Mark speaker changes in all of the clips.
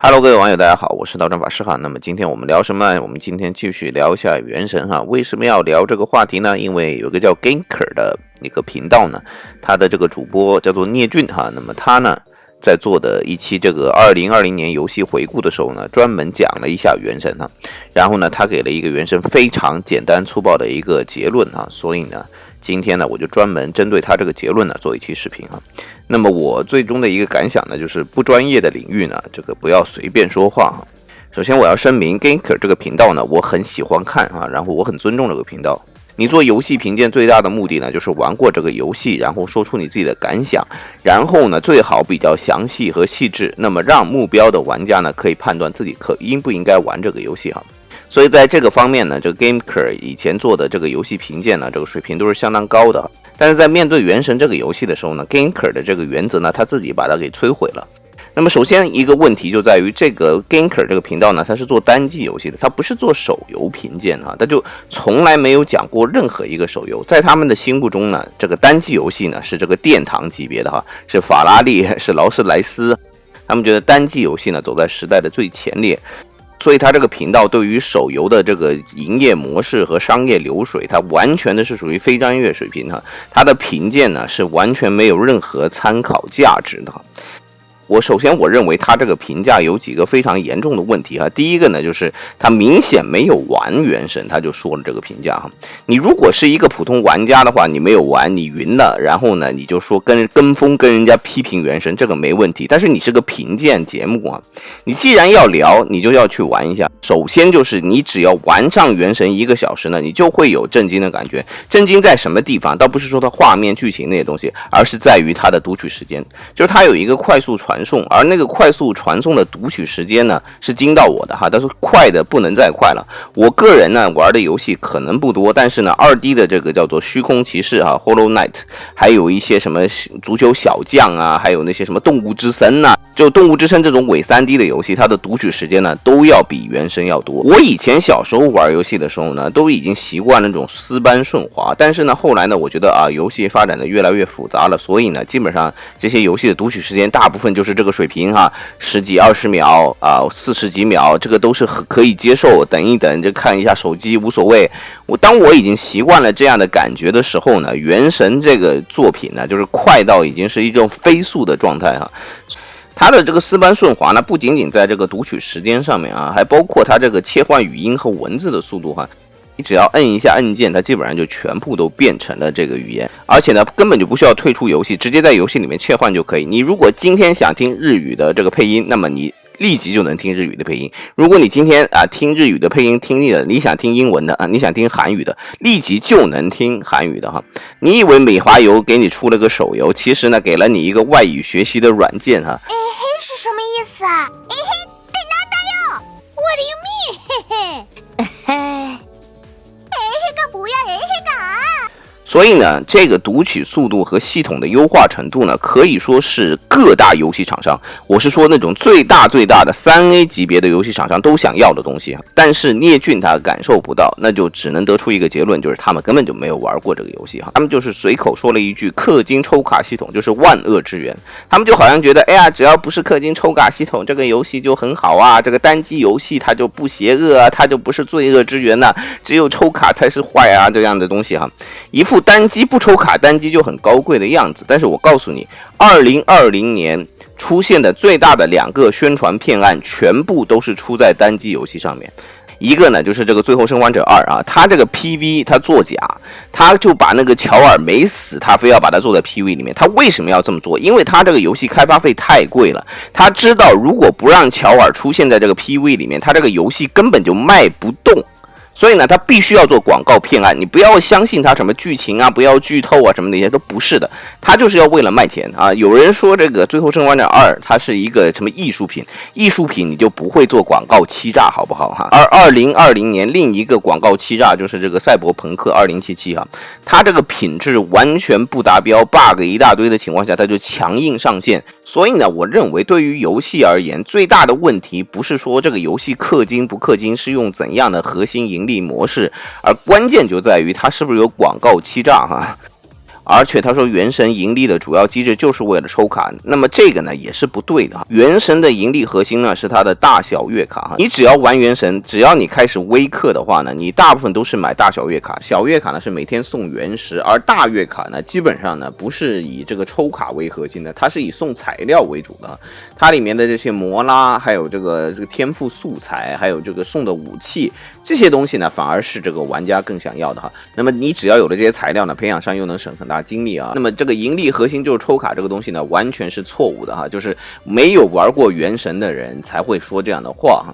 Speaker 1: Hello， 各位网友，大家好，我是道正法师哈。那么今天我们聊什么？我们今天继续聊一下原神哈。为什么要聊这个话题呢？因为有个叫 Ganker 的一个频道呢，他的这个主播叫做聂俊哈。那么他呢，在做的一期这个2020年游戏回顾的时候呢，专门讲了一下原神哈。然后呢，他给了一个原神非常简单粗暴的一个结论哈。所以呢，今天呢，我就专门针对他这个结论呢做一期视频哈。那么我最终的一个感想呢，就是不专业的领域呢，这个不要随便说话哈。首先我要声明 Ganker 这个频道呢，我很喜欢看啊，然后我很尊重这个频道。你做游戏评鉴最大的目的呢，就是玩过这个游戏，然后说出你自己的感想，然后呢最好比较详细和细致，那么让目标的玩家呢可以判断自己应不应该玩这个游戏哈。所以在这个方面呢，这个 Ganker 以前做的这个游戏评鉴呢，这个水平都是相当高的。但是在面对原神这个游戏的时候呢 ，Ganker 的这个原则呢，他自己把它给摧毁了。那么首先一个问题就在于这个 Ganker 这个频道呢，它是做单机游戏的，它不是做手游评鉴啊，它就从来没有讲过任何一个手游。在他们的心目中呢，这个单机游戏呢是这个殿堂级别的哈，是法拉利，是劳斯莱斯，他们觉得单机游戏呢走在时代的最前列。所以他这个频道对于手游的这个营业模式和商业流水，它完全的是属于非专业水平哈。他的评鉴呢是完全没有任何参考价值的。首先我认为他这个评价有几个非常严重的问题哈。第一个呢，就是他明显没有玩原神，他就说了这个评价哈。你如果是一个普通玩家的话，你没有玩，你晕了，然后呢，你就说跟风跟人家批评原神，这个没问题。但是你是个评鉴节目啊，你既然要聊，你就要去玩一下。首先就是你只要玩上原神1个小时呢，你就会有震惊的感觉。震惊在什么地方？倒不是说它画面、剧情那些东西，而是在于它的读取时间，就是它有一个快速传送，而那个快速传送的读取时间呢是惊到我的哈，但是快的不能再快了。我个人呢玩的游戏可能不多，但是呢2D 的这个叫做虚空骑士哈 Hollow Knight， 还有一些什么足球小将啊，还有那些什么动物之森啊，就动物之森这种伪 3D 的游戏，它的读取时间呢都要比原神要多。我以前小时候玩游戏的时候呢，都已经习惯那种丝斑顺滑，但是呢后来呢，我觉得啊游戏发展的越来越复杂了，所以呢基本上这些游戏的读取时间大部分就是这个水平哈，10几20秒啊，40几秒，这个都是可以接受，等一等就看一下手机无所谓。当我已经习惯了这样的感觉的时候呢，原神这个作品呢，就是快到已经是一种飞速的状态哈。它的这个丝斑顺滑呢，不仅仅在这个读取时间上面啊，还包括它这个切换语音和文字的速度哈。你只要摁一下按键，它基本上就全部都变成了这个语言，而且呢根本就不需要退出游戏，直接在游戏里面切换就可以。你如果今天想听日语的这个配音，那么你立即就能听日语的配音。如果你今天听日语的配音听腻了，你想听英文的你想听韩语的，立即就能听韩语的哈。你以为美华游给你出了个手游，其实呢给了你一个外语学习的软件哈。
Speaker 2: 是什么意思啊？对哪打哟 ？What do you mean？ 嘿嘿。不要
Speaker 1: 所以呢，这个读取速度和系统的优化程度呢，可以说是各大游戏厂商，我是说那种最大的 3A 级别的游戏厂商都想要的东西。但是聂俊他感受不到，那就只能得出一个结论，就是他们根本就没有玩过这个游戏哈。他们就是随口说了一句氪金抽卡系统就是万恶之源，他们就好像觉得，哎呀，只要不是氪金抽卡系统，这个游戏就很好啊，这个单机游戏它就不邪恶啊，它就不是罪恶之源呐，只有抽卡才是坏啊，这样的东西哈，一副单机不抽卡单机就很高贵的样子。但是我告诉你，2020年出现的最大的2个宣传骗案，全部都是出在单机游戏上面。一个呢就是这个最后生还者2啊，他这个 PV 他作假，他就把那个乔尔没死，他非要把它做在 PV 里面。他为什么要这么做？因为他这个游戏开发费太贵了，他知道如果不让乔尔出现在这个 PV 里面，他这个游戏根本就卖不动。所以呢，他必须要做广告骗案，你不要相信他什么剧情啊，不要剧透啊，什么那些都不是的，他就是要为了卖钱啊。有人说这个《最后生还者2》它是一个什么艺术品，艺术品你就不会做广告欺诈，好不好哈？而2020年另一个广告欺诈就是这个《赛博朋克2077》哈，它这个品质完全不达标 ，bug 一大堆的情况下，它就强硬上线。所以呢，我认为对于游戏而言，最大的问题不是说这个游戏氪金不氪金，是用怎样的核心盈利模式，而关键就在于它是不是有广告欺诈哈。而且他说原神盈利的主要机制就是为了抽卡，那么这个呢也是不对的哈。原神的盈利核心呢是它的大小月卡哈，你只要玩原神，只要你开始微氪的话呢，你大部分都是买大小月卡，小月卡呢是每天送原石，而大月卡呢基本上呢不是以这个抽卡为核心的，它是以送材料为主的，它里面的这些摩拉，还有这个天赋素材，还有这个送的武器，这些东西呢反而是这个玩家更想要的哈。那么你只要有了这些材料呢，培养商又能省很大精力啊。那么这个盈利核心就是抽卡这个东西呢，完全是错误的哈，就是没有玩过原神的人才会说这样的话哈。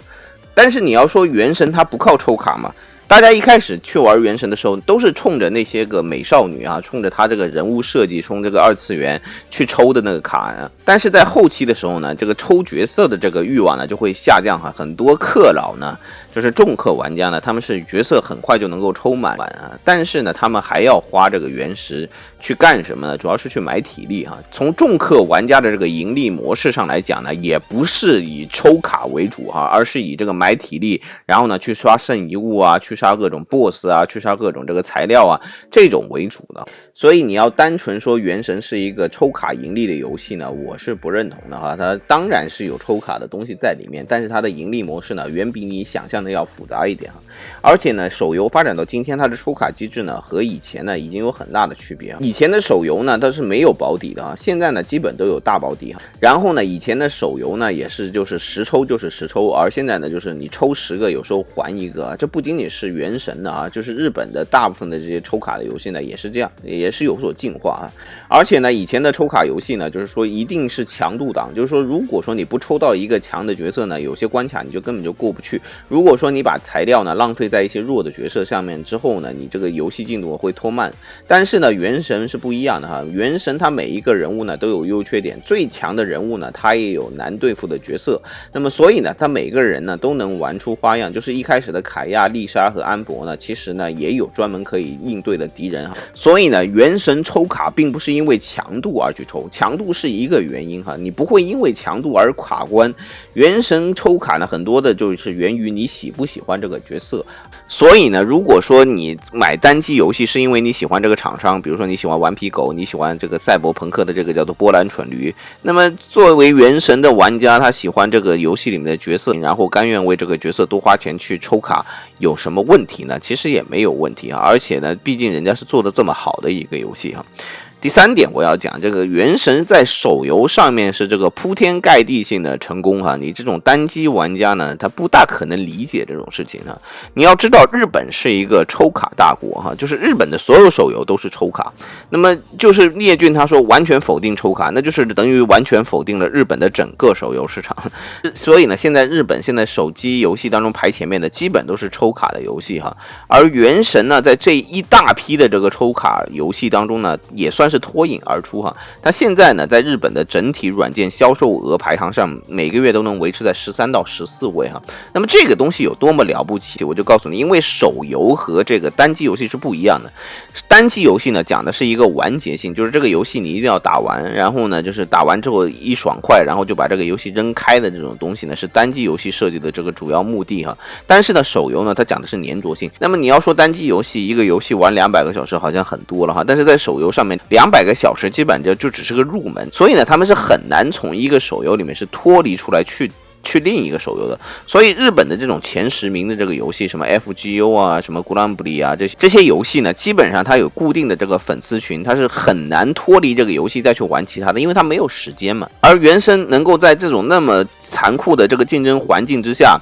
Speaker 1: 但是你要说原神它不靠抽卡吗？大家一开始去玩原神的时候，都是冲着那些个美少女啊，冲着他这个人物设计，冲这个二次元去抽的那个卡啊。但是在后期的时候呢，这个抽角色的这个欲望呢就会下降哈，很多氪佬呢，就是重氪玩家呢，他们是角色很快就能够抽满啊，但是呢，他们还要花这个原石去干什么呢？主要是去买体力哈。从重氪玩家的这个盈利模式上来讲呢，也不是以抽卡为主哈，而是以这个买体力，然后呢去刷圣遗物啊，去杀各种 BOSS 啊，去杀各种这个材料啊，这种为主的。所以你要单纯说原神是一个抽卡盈利的游戏呢，我是不认同的哈。它当然是有抽卡的东西在里面，但是它的盈利模式呢，远比你想象的要复杂一点哈。而且呢，手游发展到今天，它的抽卡机制呢和以前呢已经有很大的区别。以前的手游呢它是没有保底的啊，现在呢基本都有大保底哈。然后呢，以前的手游呢也是就是实抽就是实抽，而现在呢就是你抽10个有时候还1个，这不仅仅是原神的啊，就是日本的大部分的这些抽卡的游戏呢也是这样，也是有所进化啊。而且呢，以前的抽卡游戏呢，就是说一定是强度档，就是说如果说你不抽到一个强的角色呢，有些关卡你就根本就过不去。如果说你把材料呢浪费在一些弱的角色上面之后呢，你这个游戏进度会拖慢。但是呢，原神是不一样的哈，原神它每一个人物呢都有优缺点，最强的人物呢它也有难对付的角色，那么所以呢，它每个人呢都能玩出花样。就是一开始的凯亚、丽莎和安博呢，其实呢也有专门可以应对的敌人哈。所以呢，原神抽卡并不是因为强度而去抽，强度是一个原因哈，你不会因为强度而卡关。原神抽卡呢，很多的就是源于你喜不喜欢这个角色。所以呢，如果说你买单机游戏是因为你喜欢这个厂商，比如说你喜欢顽皮狗，你喜欢这个赛博朋克的这个叫做波兰蠢驴，那么作为原神的玩家，他喜欢这个游戏里面的角色，然后甘愿为这个角色多花钱去抽卡，有什么问题呢？其实也没有问题啊，而且呢，毕竟人家是做的这么好的一个游戏哈。第3点我要讲，这个原神在手游上面是这个铺天盖地性的成功哈，你这种单机玩家呢，他不大可能理解这种事情哈。你要知道，日本是一个抽卡大国哈，就是日本的所有手游都是抽卡。那么就是聂俊他说完全否定抽卡，那就是等于完全否定了日本的整个手游市场。所以呢，现在日本现在手机游戏当中排前面的基本都是抽卡的游戏哈，而原神呢，在这一大批的这个抽卡游戏当中呢，也算是脱颖而出哈。它现在呢，在日本的整体软件销售额排行上，每个月都能维持在13到14位哈。那么这个东西有多么了不起，我就告诉你，因为手游和这个单机游戏是不一样的。单机游戏呢，讲的是一个完结性，就是这个游戏你一定要打完，然后呢，就是打完之后一爽快，然后就把这个游戏扔开的这种东西呢，是单机游戏设计的这个主要目的哈。但是呢，手游呢，它讲的是粘着性。那么你要说单机游戏一个游戏玩200个小时好像很多了哈，但是在手游上面200个小时基本就只是个入门，所以呢，他们是很难从一个手游里面是脱离出来去另一个手游的。所以日本的这种前10名的这个游戏，什么 FGO 啊，什么 Granblue 啊，这些游戏呢，基本上它有固定的这个粉丝群，它是很难脱离这个游戏再去玩其他的，因为它没有时间嘛。而原神能够在这种那么残酷的这个竞争环境之下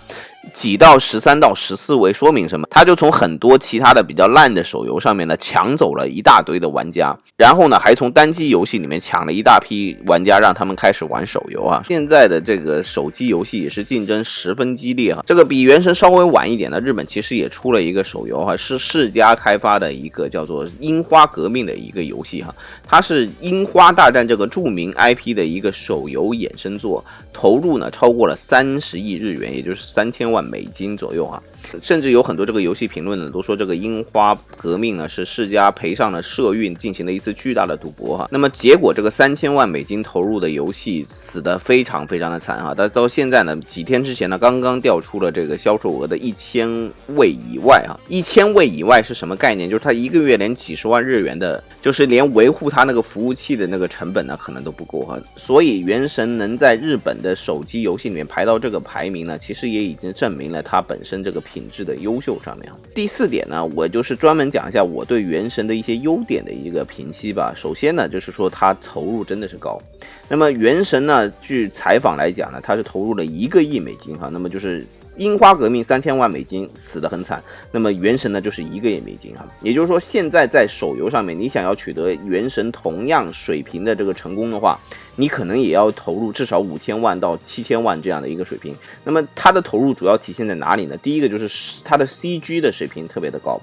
Speaker 1: 挤到13到14位，说明什么？他就从很多其他的比较烂的手游上面呢抢走了一大堆的玩家，然后呢还从单机游戏里面抢了一大批玩家，让他们开始玩手游啊。现在的这个手机游戏也是竞争十分激烈啊。这个比原神稍微晚一点的日本其实也出了一个手游哈，是世嘉开发的一个叫做樱花革命的一个游戏哈，它是樱花大战这个著名 IP 的一个手游衍生作，投入呢超过了30亿日元，也就是3000万美金左右啊。甚至有很多这个游戏评论呢都说这个樱花革命呢是世嘉赔上了社运进行了一次巨大的赌博哈。那么结果这个3000万美金投入的游戏死得非常非常的惨哈。但到现在呢，几天之前呢刚刚调出了这个销售额的1000位以外啊，1000位以外是什么概念？就是他一个月连几十万日元的，就是连维护他那个服务器的那个成本呢可能都不够哈。所以原神能在日本的手机游戏里面排到这个排名呢，其实也已经证明了它本身这个品质的优秀上面。第4点呢，我就是专门讲一下我对原神的一些优点的一个评析吧。首先呢，就是说它投入真的是高。那么原神呢，据采访来讲呢，它是投入了1个亿美金哈。那么就是樱花革命3000万美金死得很惨，那么原神呢就是1个亿美金哈。也就是说，现在在手游上面，你想要取得原神同样水平的这个成功的话，你可能也要投入至少5000万到7000万这样的一个水平。那么它的投入主要体现在哪里呢？第一个就是它的 CG 的水平特别的高。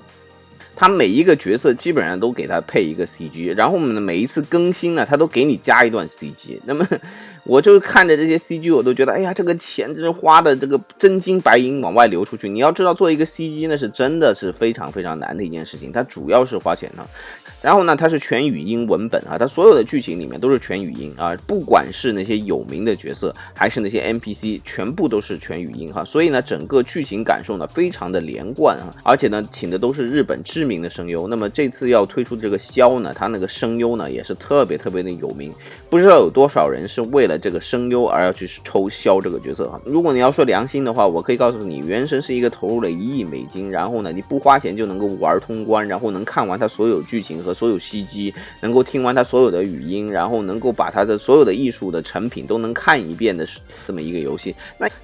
Speaker 1: 他每一个角色基本上都给他配一个 CG， 然后呢每一次更新呢他都给你加一段 CG。 那么我就看着这些 CG 我都觉得，哎呀，这个钱真是花的这个真金白银往外流出去。你要知道做一个 CG 呢是真的是非常非常难的一件事情，它主要是花钱的。然后呢它是全语音文本啊，它所有的剧情里面都是全语音啊，不管是那些有名的角色还是那些 NPC 全部都是全语音哈。所以呢整个剧情感受呢非常的连贯啊，而且呢请的都是日本知名的声优。那么这次要推出的这个萧呢，他那个声优呢也是特别特别的有名，不知道有多少人是为了这个声优而要去抽萧这个角色哈。如果你要说良心的话，我可以告诉你，原神是一个投入了1亿美金，然后呢你不花钱就能够玩通关，然后能看完它所有剧情和所有CG，能够听完它所有的语音，然后能够把它的所有的艺术的成品都能看一遍的这么一个游戏，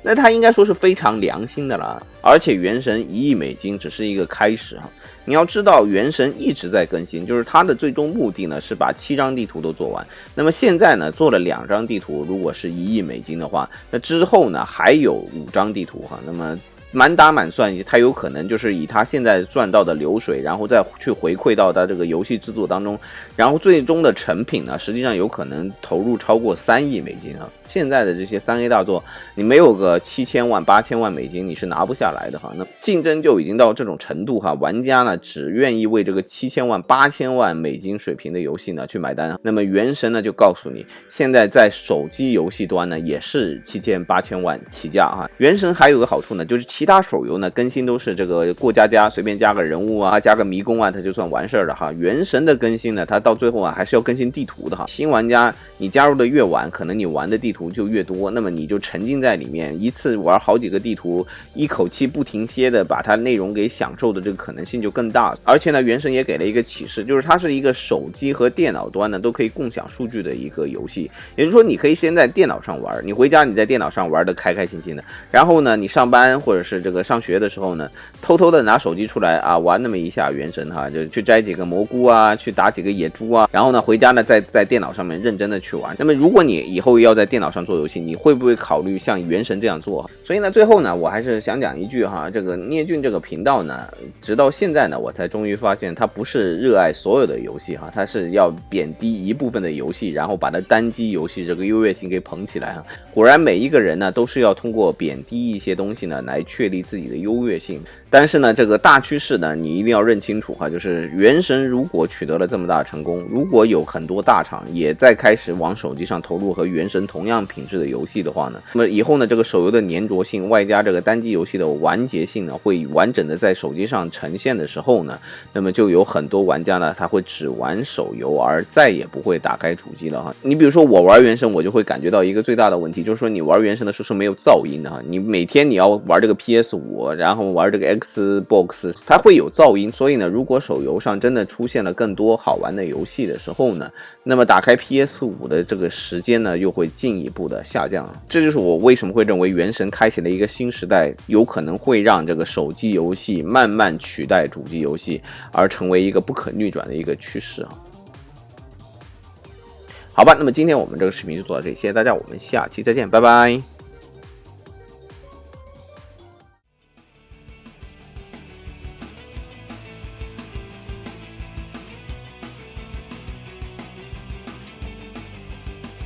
Speaker 1: 那它应该说是非常良心的了。而且原神1亿美金只是一个开始哈。你要知道原神一直在更新，就是它的最终目的呢是把7张地图都做完。那么现在呢做了2张地图，如果是1亿美金的话，那之后呢还有5张地图哈。那么满打满算，它有可能就是以它现在赚到的流水，然后再去回馈到它这个游戏制作当中，然后最终的成品呢，实际上有可能投入超过3亿美金啊。现在的这些3A 大作，你没有个7000万、8000万美金，你是拿不下来的哈。那竞争就已经到这种程度哈，玩家呢只愿意为这个7000万、8000万美金水平的游戏呢去买单。那么原神呢就告诉你，现在在手机游戏端呢也是7000、8000万起价哈。原神还有个好处呢，就是其他手游呢更新都是这个过家随便加个人物啊，加个迷宫啊，它就算完事儿了哈。原神的更新呢，它到最后啊还是要更新地图的哈。新玩家你加入的越晚，可能你玩的地图就越多，那么你就沉浸在里面，一次玩好几个地图，一口气不停歇的把它内容给享受的这个可能性就更大。而且呢原神也给了一个启示，就是它是一个手机和电脑端呢都可以共享数据的一个游戏。也就是说你可以先在电脑上玩，你回家你在电脑上玩的开开心心的，然后呢你上班或者是这个上学的时候呢，偷偷的拿手机出来啊玩那么一下原神哈，就去摘几个蘑菇啊，去打几个野猪啊，然后呢回家呢再在电脑上面认真的去玩。那么如果你以后要在电脑上做游戏，你会不会考虑像原神这样做？所以呢最后呢我还是想讲一句哈，这个聂俊这个频道呢，直到现在呢我才终于发现他不是热爱所有的游戏哈，他是要贬低一部分的游戏，然后把它单机游戏这个优越性给捧起来哈。果然每一个人呢都是要通过贬低一些东西呢来确立自己的优越性。但是呢这个大趋势呢你一定要认清楚哈，就是原神如果取得了这么大的成功，如果有很多大厂也在开始往手机上投入和原神同样品质的游戏的话呢，那么以后呢这个手游的粘着性外加这个单机游戏的完结性呢会完整的在手机上呈现的时候呢，那么就有很多玩家呢他会只玩手游而再也不会打开主机了哈。你比如说我玩原神，我就会感觉到一个最大的问题，就是说你玩原神的时候是没有噪音的哈。你每天你要玩这个 PS5， 然后玩这个 Xbox， 它会有噪音。所以呢如果手游上真的出现了更多好玩的游戏的时候呢，那么打开 PS5 的这个时间呢又会进一步的下降。这就是我为什么会认为原神开启了一个新时代，有可能会让这个手机游戏慢慢取代主机游戏，而成为一个不可逆转的一个趋势啊。好吧，那么今天我们这个视频就做到这里，谢谢大家，我们下期再见，拜拜。